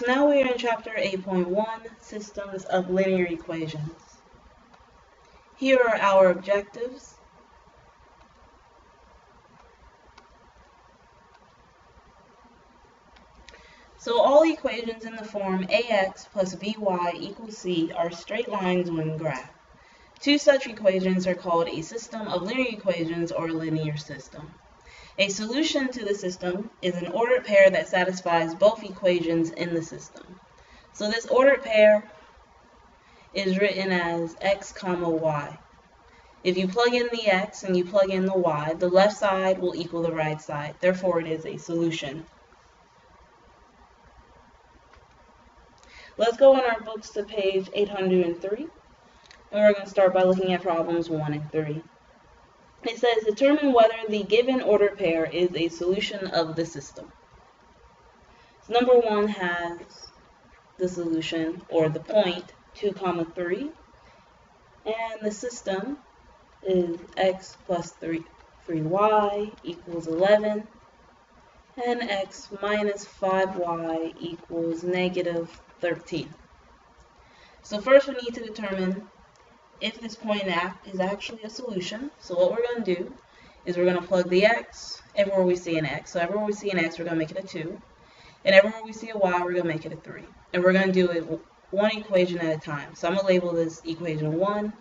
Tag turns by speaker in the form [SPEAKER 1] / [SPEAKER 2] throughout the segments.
[SPEAKER 1] So now we are in chapter 8.1, Systems of Linear Equations. Here are our objectives. So all equations in the form ax plus by equals c are straight lines when graphed. Two such equations are called a system of linear equations or a linear system. A solution to the system is an ordered pair that satisfies both equations in the system. So this ordered pair is written as x comma y. If you plug in the x and you plug in the y, the left side will equal the right side. Therefore, it is a solution. Let's go in our books to page 803, and we're going to start by looking at problems 1 and 3. It says, determine whether the given ordered pair is a solution of the system. So number 1 has the solution, or the point, 2, 3, and the system is x plus 3y equals 11, and x minus 5y equals negative 13. So first we need to determine if this point is actually a solution. So what we're going to do is we're going to plug the x everywhere we see an x. So everywhere we see an x, we're going to make it a 2. And everywhere we see a y, we're going to make it a 3. And we're going to do it one equation at a time. So I'm going to label this equation 1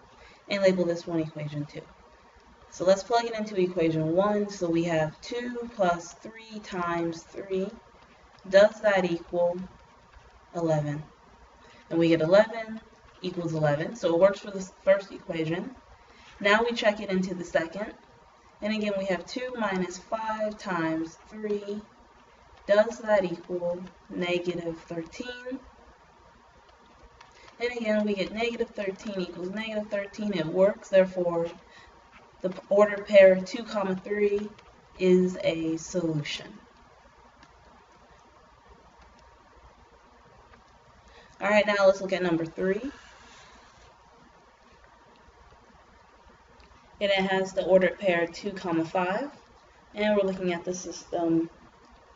[SPEAKER 1] and label this one equation 2. So let's plug it into equation 1. So we have 2 plus 3 times 3. Does that equal 11? And we get 11 equals 11. So it works for the first equation. Now we check it into the second. And again, we have 2 minus 5 times 3. Does that equal negative 13? And again, we get negative 13 equals negative 13. It works. Therefore, the ordered pair 2, 3 is a solution. All right, now let's look at number 3. And it has the ordered pair 2, 5. And we're looking at the system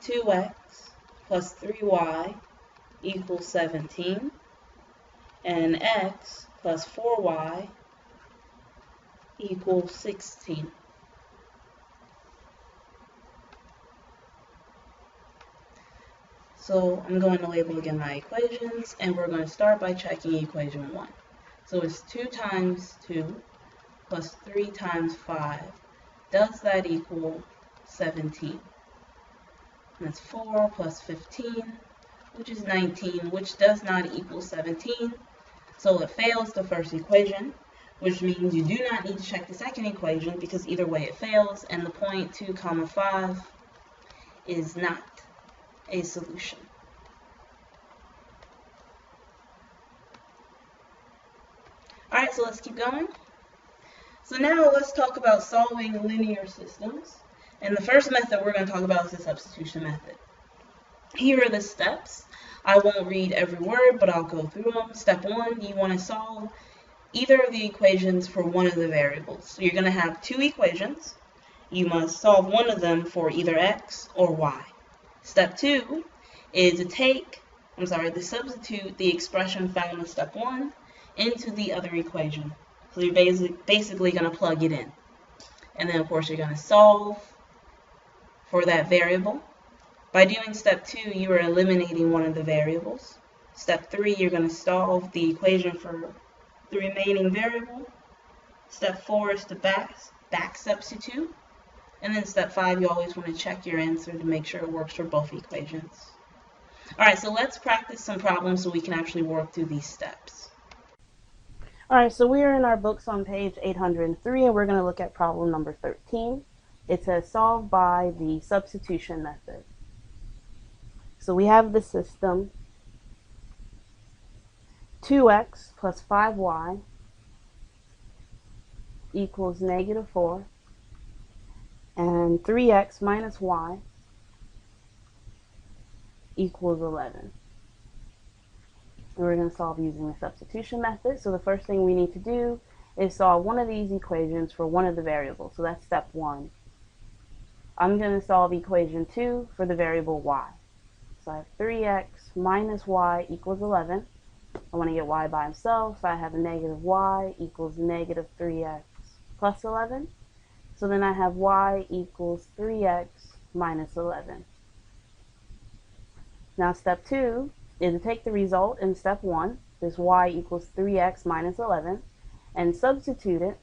[SPEAKER 1] 2x plus 3y equals 17. And x plus 4y equals 16. So I'm going to label again my equations, and we're going to start by checking equation 1. So it's 2 times 2 plus 3 times 5. Does that equal 17? And that's 4 plus 15, which is 19, which does not equal 17. So it fails the first equation, which means you do not need to check the second equation because either way it fails, and the point 2, 5 is not a solution. Alright, so let's keep going. So now let's talk about solving linear systems. And the first method we're going to talk about is the substitution method. Here are the steps. I won't read every word, but I'll go through them. Step 1, you want to solve either of the equations for one of the variables. So you're going to have two equations. You must solve one of them for either x or y. Step 2 is to substitute the expression found in step 1 into the other equation. So you're basically going to plug it in. And then, of course, you're going to solve for that variable. By doing step 2, you are eliminating one of the variables. Step 3, you're going to solve the equation for the remaining variable. Step 4 is to back substitute. And then step 5, you always want to check your answer to make sure it works for both equations. Alright, so let's practice some problems so we can actually work through these steps. Alright, so we are in our books on page 803, and we're going to look at problem number 13. It says solve by the substitution method. So we have the system 2x plus 5y equals negative 4. And 3x minus y equals 11. And we're going to solve using the substitution method. So the first thing we need to do is solve one of these equations for one of the variables. So that's step 1. I'm going to solve equation 2 for the variable y. So I have 3x minus y equals 11. I want to get y by himself, so I have negative y equals negative 3x plus 11. So then I have y equals 3x minus 11. Now step 2 is to take the result in step 1, this y equals 3x minus 11, and substitute it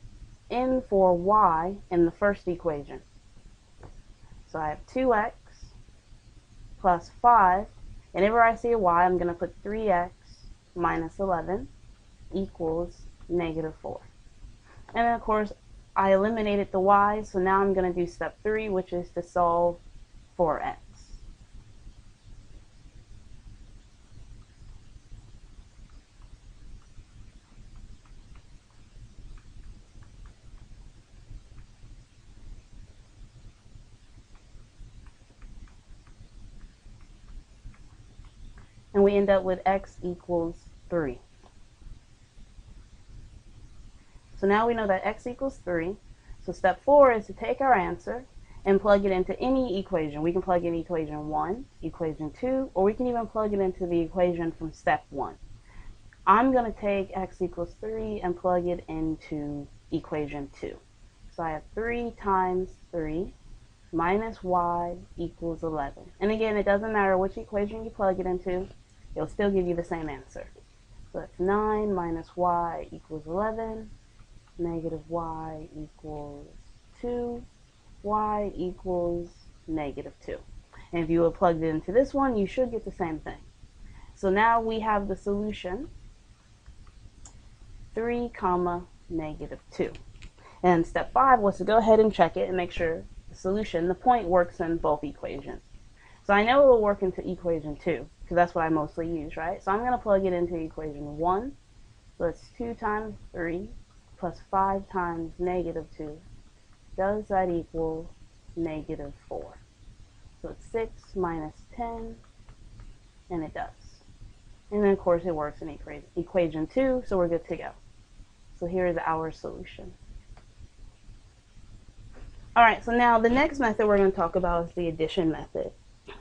[SPEAKER 1] in for y in the first equation. So I have 2x plus 5. Whenever I see a y, I'm going to put 3x minus 11 equals negative 4. And then, of course, I eliminated the y, so now I'm going to do step 3, which is to solve for x. And we end up with x equals 3. So now we know that x equals 3. So step 4 is to take our answer and plug it into any equation. We can plug in equation 1, equation 2, or we can even plug it into the equation from step 1. I'm going to take x equals 3 and plug it into equation 2. So I have 3 times 3 minus y equals 11. And again, it doesn't matter which equation you plug it into, it'll still give you the same answer. So that's 9 minus y equals 11, negative y equals 2, y equals negative 2. And if you would plug it into this one, you should get the same thing. So now we have the solution, 3 comma negative 2. And step 5 was to go ahead and check it and make sure the solution, the point, works in both equations. So I know it will work into equation 2, because that's what I mostly use, right? So I'm going to plug it into equation 1. So it's 2 times 3 plus 5 times negative 2. Does that equal negative 4? So it's 6 minus 10, and it does. And then, of course, it works in equation 2, so we're good to go. So here is our solution. All right, so now the next method we're going to talk about is the addition method.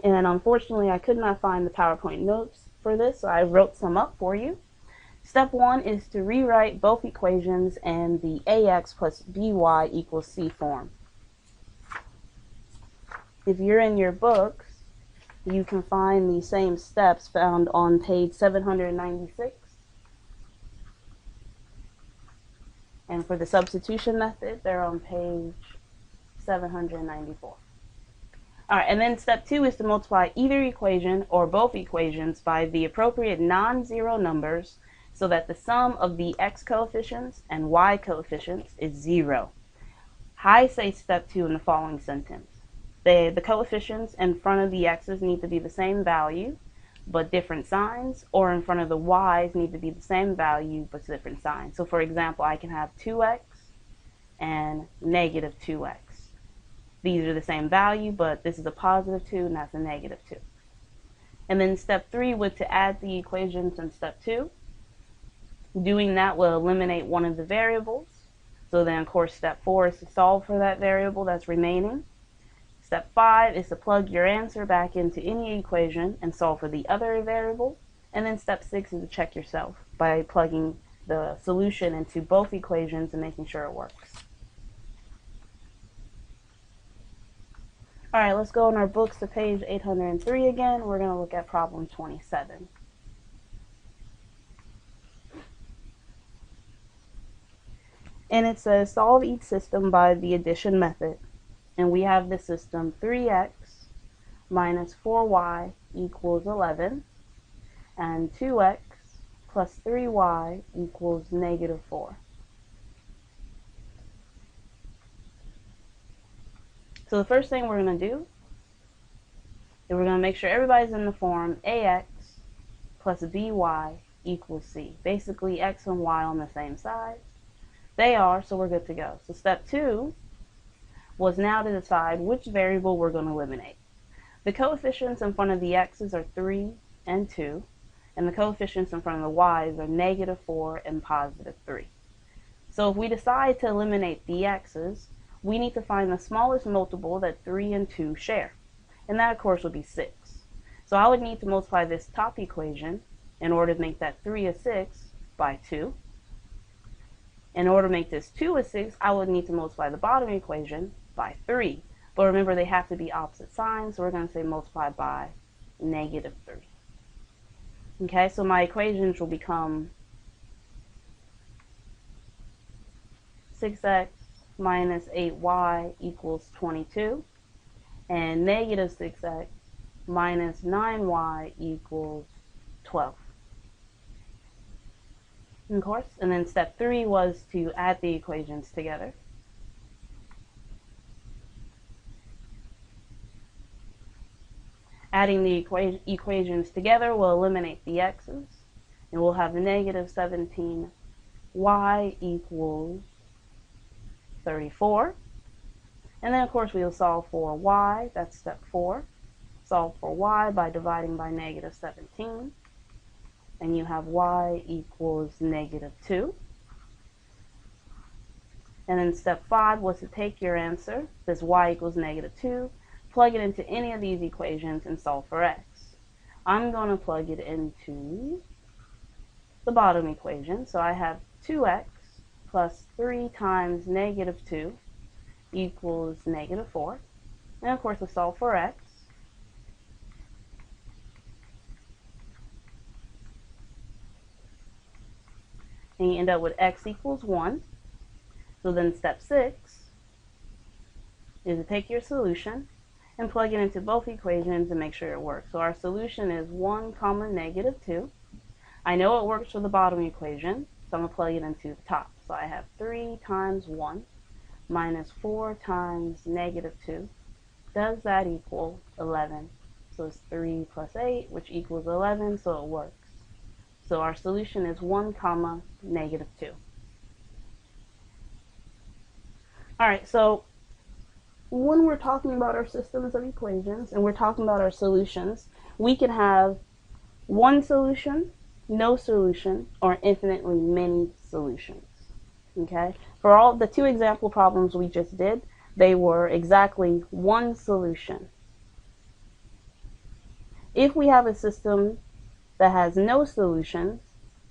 [SPEAKER 1] And unfortunately, I could not find the PowerPoint notes for this, so I wrote some up for you. Step 1 is to rewrite both equations in the ax plus by equals c form. If you're in your books, you can find the same steps found on page 796. And for the substitution method, they're on page 794. All right, and then step 2 is to multiply either equation or both equations by the appropriate non-zero numbers so that the sum of the x coefficients and y coefficients is 0. I say step 2 in the following sentence. The coefficients in front of the x's need to be the same value but different signs, or in front of the y's need to be the same value but different signs. So for example, I can have 2x and negative 2x. These are the same value, but this is a positive 2 and that's a negative 2. And then step 3 would to add the equations in step 2. Doing that will eliminate one of the variables. So then, of course, step 4 is to solve for that variable that's remaining. Step 5 is to plug your answer back into any equation and solve for the other variable. And then step 6 is to check yourself by plugging the solution into both equations and making sure it works. All right, let's go in our books to page 803 again. We're going to look at problem 27. And it says solve each system by the addition method. And we have the system 3x minus 4y equals 11 and 2x plus 3y equals negative 4. So the first thing we're going to do is we're going to make sure everybody's in the form ax plus by equals c. Basically, x and y on the same side. They are, so we're good to go. So step 2 was now to decide which variable we're going to eliminate. The coefficients in front of the x's are 3 and 2, and the coefficients in front of the y's are negative 4 and positive 3. So if we decide to eliminate the x's, we need to find the smallest multiple that 3 and 2 share. And that, of course, would be 6. So I would need to multiply this top equation in order to make that 3 a 6 by 2. In order to make this 2 a 6, I would need to multiply the bottom equation by 3. But remember, they have to be opposite signs, so we're going to say multiply by negative 3. Okay, so my equations will become 6x minus 8y equals 22, and negative 6x minus 9y equals 12. Of course, and then step 3 was to add the equations together. Adding the equations together will eliminate the x's, and we'll have negative 17y equals 34. And then, of course, we'll solve for y. That's step 4. Solve for y by dividing by negative 17. And you have y equals negative 2. And then step 5 was to take your answer, this y equals negative 2, plug it into any of these equations and solve for x. I'm going to plug it into the bottom equation. So I have 2x plus 3 times negative 2 equals negative 4. And of course, we'll solve for x. And you end up with x equals 1. So then step 6 is to take your solution and plug it into both equations and make sure it works. So our solution is 1 comma negative 2. I know it works for the bottom equation, so I'm going to plug it into the top. So I have 3 times 1 minus 4 times negative 2. Does that equal 11? So it's 3 plus 8, which equals 11, so it works. So our solution is 1 comma negative 2. All right, so when we're talking about our systems of equations and we're talking about our solutions, we can have one solution, no solution, or infinitely many solutions. Okay? For all the 2 example problems we just did, they were exactly one solution. If we have a system that has no solution,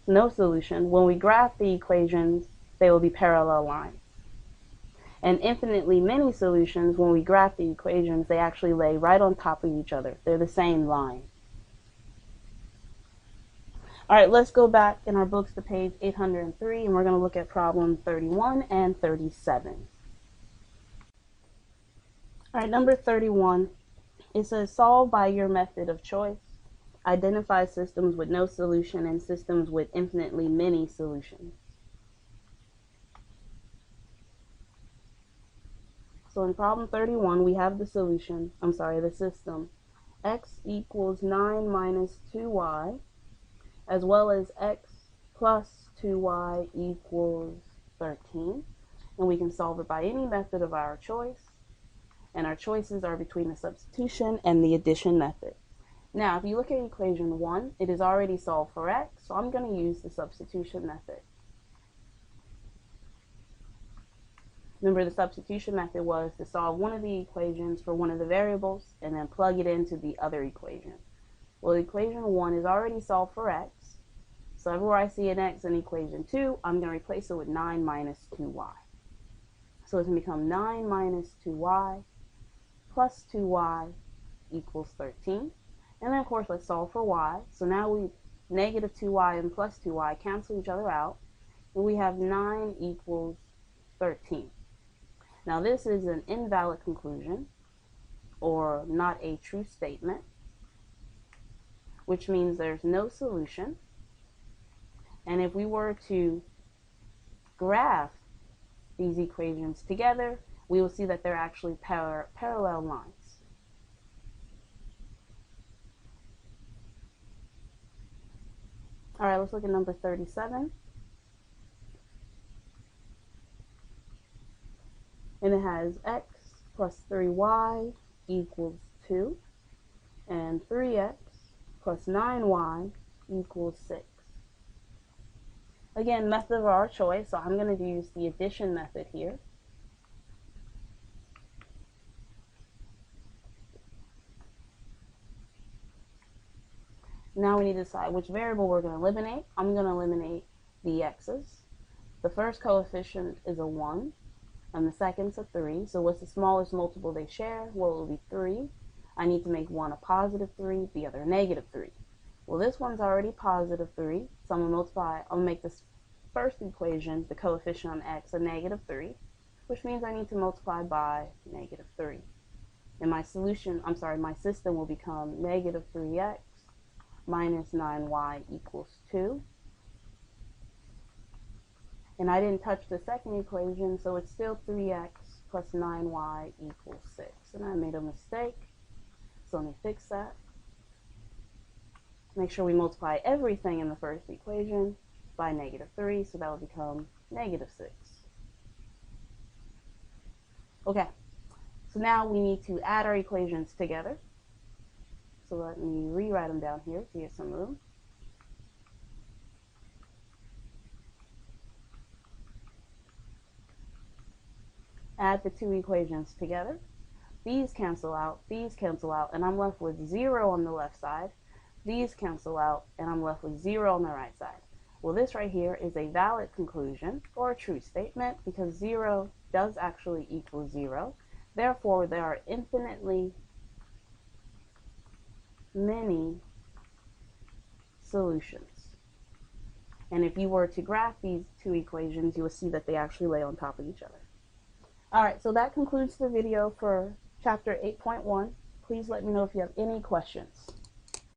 [SPEAKER 1] when we graph the equations, they will be parallel lines. And infinitely many solutions, when we graph the equations, they actually lay right on top of each other. They're the same line. All right, let's go back in our books to page 803, and we're going to look at problem 31 and 37. All right, number 31, it says solve by your method of choice. Identify systems with no solution and systems with infinitely many solutions. So in problem 31, we have the solution, the system, x equals 9 minus 2y, as well as x plus 2y equals 13. And we can solve it by any method of our choice. And our choices are between the substitution and the addition method. Now, if you look at equation 1, it is already solved for x, so I'm going to use the substitution method. Remember, the substitution method was to solve one of the equations for one of the variables and then plug it into the other equation. Well, equation 1 is already solved for x, so everywhere I see an x in equation 2, I'm going to replace it with 9 minus 2y. So it's going to become 9 minus 2y plus 2y equals 13. And then, of course, let's solve for y. So now negative 2y and plus 2y cancel each other out, and we have 9 equals 13. Now, this is an invalid conclusion, or not a true statement, which means there's no solution. And if we were to graph these equations together, we will see that they're actually parallel lines. All right, let's look at number 37. And it has x plus 3y equals 2, and 3x plus 9y equals 6. Again, method of our choice, so I'm going to use the addition method here. Now we need to decide which variable we're going to eliminate. I'm going to eliminate the x's. The first coefficient is a 1, and the second's a 3. So what's the smallest multiple they share? Well, it will be 3. I need to make one a positive 3, the other a negative 3. Well, this one's already positive 3, so I'm going to make this first equation, the coefficient on x, a negative 3, which means I need to multiply by negative 3. And my system will become negative 3x minus 9y equals 2. And I didn't touch the second equation, so it's still 3x plus 9y equals 6. And I made a mistake, so let me fix that. Make sure we multiply everything in the first equation by negative 3, so that will become negative 6. Okay, so now we need to add our equations together. So let me rewrite them down here to get some room. Add the two equations together. These cancel out, and I'm left with 0 on the left side. These cancel out, and I'm left with 0 on the right side. Well, this right here is a valid conclusion, or a true statement, because 0 does actually equal 0. Therefore, there are infinitely many solutions. And if you were to graph these two equations, you will see that they actually lay on top of each other. Alright, so that concludes the video for Chapter 8.1. Please let me know if you have any questions.